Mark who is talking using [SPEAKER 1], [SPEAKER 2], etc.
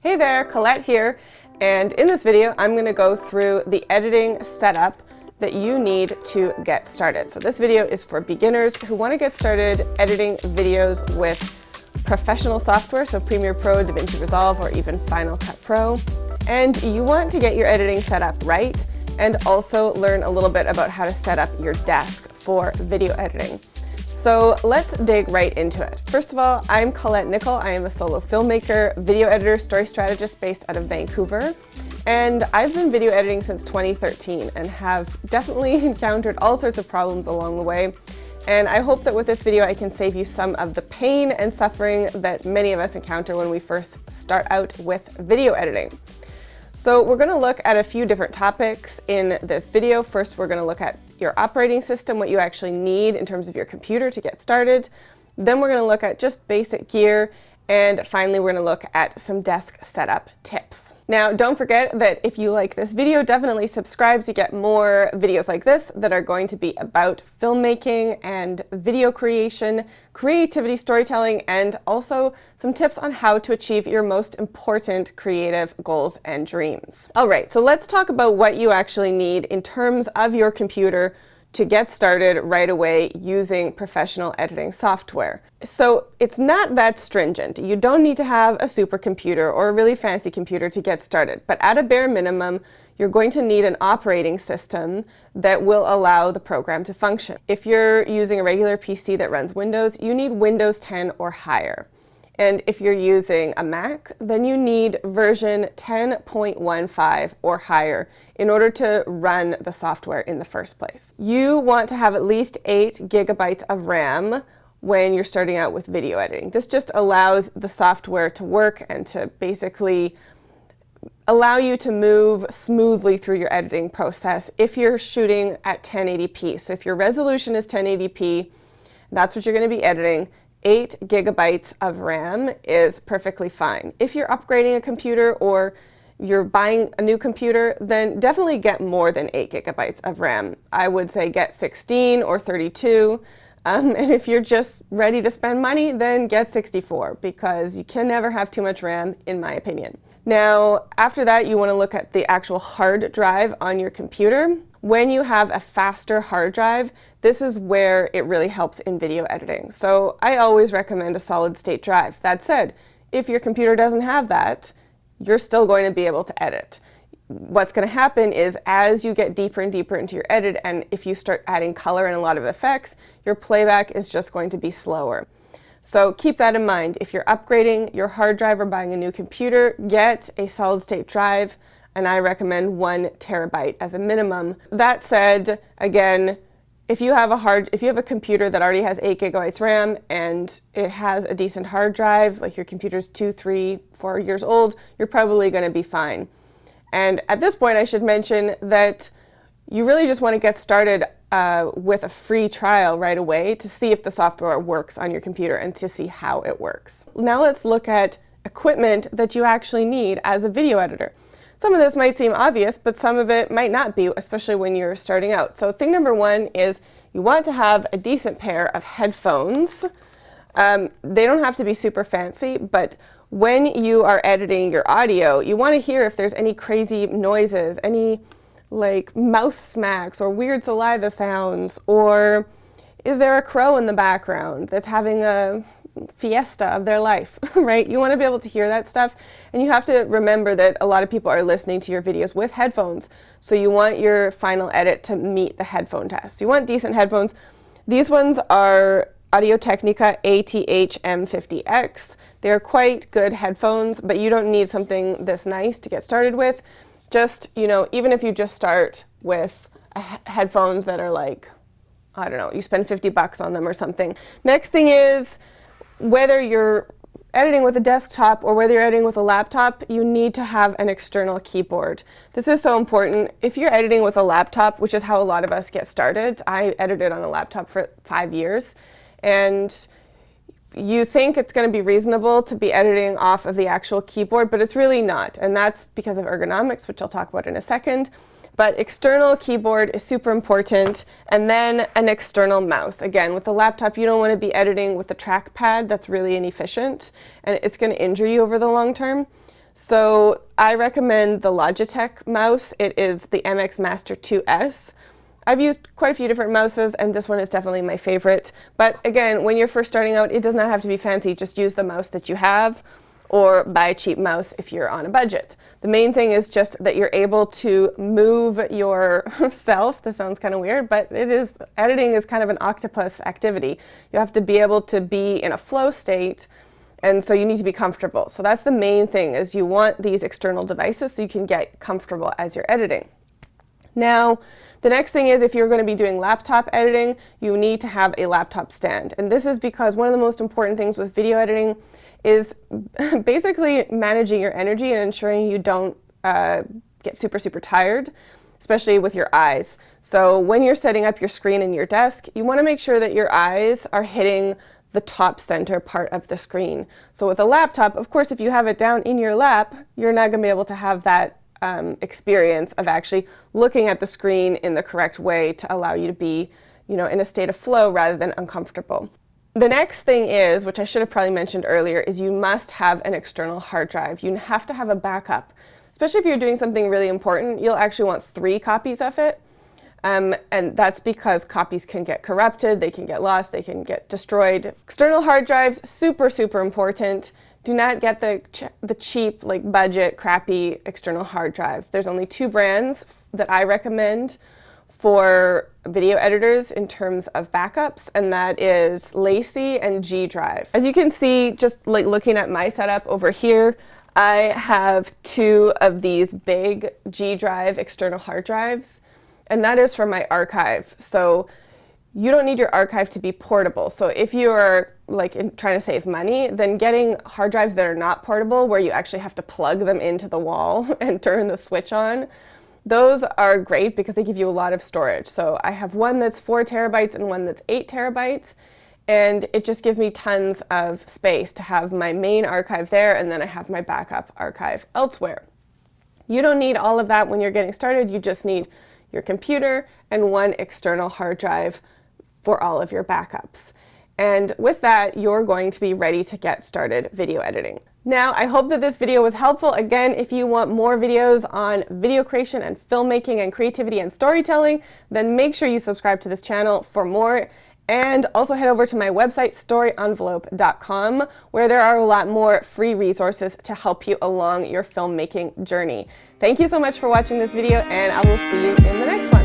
[SPEAKER 1] Hey there, Colette here, and in this video I'm going to go through the editing setup that you need to get started. So this video is for beginners who want to get started editing videos with professional software, so Premiere Pro, DaVinci Resolve, or even Final Cut Pro. And you want to get your editing set up right and also learn a little bit about how to set up your desk for video editing. So let's dig right into it. First of all, I'm Colette Nicol. I am a solo filmmaker, video editor, story strategist based out of Vancouver. And I've been video editing since 2013 and have definitely encountered all sorts of problems along the way. And I hope that with this video I can save you some of the pain and suffering that many of us encounter when we first start out with video editing. So we're going to look at a few different topics in this video. First, we're going to look at your operating system, what you actually need in terms of your computer to get started. Then we're going to look at just basic gear. And finally, we're going to look at some desk setup tips. Now, don't forget that if you like this video, definitely subscribe to get more videos like this that are going to be about filmmaking and video creation, creativity, storytelling, and also some tips on how to achieve your most important creative goals and dreams. All right, so let's talk about what you actually need in terms of your computer to get started right away using professional editing software. So it's not that stringent. You don't need to have a supercomputer or a really fancy computer to get started, but at a bare minimum, you're going to need an operating system that will allow the program to function. If you're using a regular PC that runs Windows, you need Windows 10 or higher. And if you're using a Mac, then you need version 10.15 or higher in order to run the software in the first place. You want to have at least 8 gigabytes of RAM when you're starting out with video editing. This just allows the software to work and to basically allow you to move smoothly through your editing process if you're shooting at 1080p. So if your resolution is 1080p, that's what you're going to be editing. 8 gigabytes of RAM is perfectly fine. If you're upgrading a computer or you're buying a new computer, then definitely get more than 8 gigabytes of RAM. I would say get 16 or 32. And if you're just ready to spend money, then get 64, because you can never have too much RAM, in my opinion. Now, after that, you want to look at the actual hard drive on your computer. When you have a faster hard drive, this is where it really helps in video editing. So I always recommend a solid state drive. That said, if your computer doesn't have that, you're still going to be able to edit. What's going to happen is as you get deeper and deeper into your edit, and if you start adding color and a lot of effects, your playback is just going to be slower. So keep that in mind. If you're upgrading your hard drive or buying a new computer, get a solid state drive, and I recommend 1 terabyte as a minimum. That said, again, if you have a computer that already has 8 gigabytes RAM and it has a decent hard drive, like your computer's 2, 3, 4 years old, you're probably going to be fine. And at this point, I should mention that you really just want to get started with a free trial right away to see if the software works on your computer and to see how it works. Now let's look at equipment that you actually need as a video editor. Some of this might seem obvious, but some of it might not be, especially when you're starting out. So thing number one is you want to have a decent pair of headphones. They don't have to be super fancy, but when you are editing your audio, you want to hear if there's any crazy noises, any like mouth smacks or weird saliva sounds, or is there a crow in the background that's having a fiesta of their life, right? You want to be able to hear that stuff, and you have to remember that a lot of people are listening to your videos with headphones, so you want your final edit to meet the headphone test. You want decent headphones. These ones are Audio-Technica ATH-M50X. They're quite good headphones, but you don't need something this nice to get started with. Just, even if you just start with headphones that are like, I don't know, you spend $50 on them or something. Next thing is, whether you're editing with a desktop or whether you're editing with a laptop, you need to have an external keyboard. This is so important. If you're editing with a laptop, which is how a lot of us get started, I edited on a laptop for 5 years, and you think it's going to be reasonable to be editing off of the actual keyboard, but it's really not. And that's because of ergonomics, which I'll talk about in a second. But external keyboard is super important, and then an external mouse. Again, with the laptop, you don't want to be editing with a trackpad. That's really inefficient, and it's going to injure you over the long term. So I recommend the Logitech mouse. It is the MX Master 2S. I've used quite a few different mouses, and this one is definitely my favorite. But again, when you're first starting out, it does not have to be fancy. Just use the mouse that you have, or buy a cheap mouse if you're on a budget. The main thing is just that you're able to move yourself. This sounds kind of weird, but editing is kind of an octopus activity. You have to be able to be in a flow state, and so you need to be comfortable. So that's the main thing, is you want these external devices so you can get comfortable as you're editing. Now, the next thing is, if you're going to be doing laptop editing, you need to have a laptop stand. And this is because one of the most important things with video editing is basically managing your energy and ensuring you don't get super tired, especially with your eyes. So when you're setting up your screen and your desk, you want to make sure that your eyes are hitting the top center part of the screen. So with a laptop, of course, if you have it down in your lap, you're not going to be able to have that experience of actually looking at the screen in the correct way to allow you to be, in a state of flow rather than uncomfortable. The next thing is, which I should have probably mentioned earlier, is you must have an external hard drive. You have to have a backup. Especially if you're doing something really important, you'll actually want 3 copies of it. And that's because copies can get corrupted, they can get lost, they can get destroyed. External hard drives, super important. Do not get the cheap, budget, crappy external hard drives. There's only 2 brands that I recommend for video editors in terms of backups, and that is Lacy and G Drive. As you can see, just looking at my setup over here, I have 2 of these big G Drive external hard drives, and that is for my archive. So you don't need your archive to be portable. So if you are trying to save money, then getting hard drives that are not portable, where you actually have to plug them into the wall and turn the switch on, those are great because they give you a lot of storage. So I have one that's 4 terabytes and one that's 8 terabytes. And it just gives me tons of space to have my main archive there, and then I have my backup archive elsewhere. You don't need all of that when you're getting started. You just need your computer and 1 external hard drive for all of your backups. And with that, you're going to be ready to get started video editing. Now, I hope that this video was helpful. Again, if you want more videos on video creation and filmmaking and creativity and storytelling, then make sure you subscribe to this channel for more. And also head over to my website, storyenvelope.com, where there are a lot more free resources to help you along your filmmaking journey. Thank you so much for watching this video, and I will see you in the next one.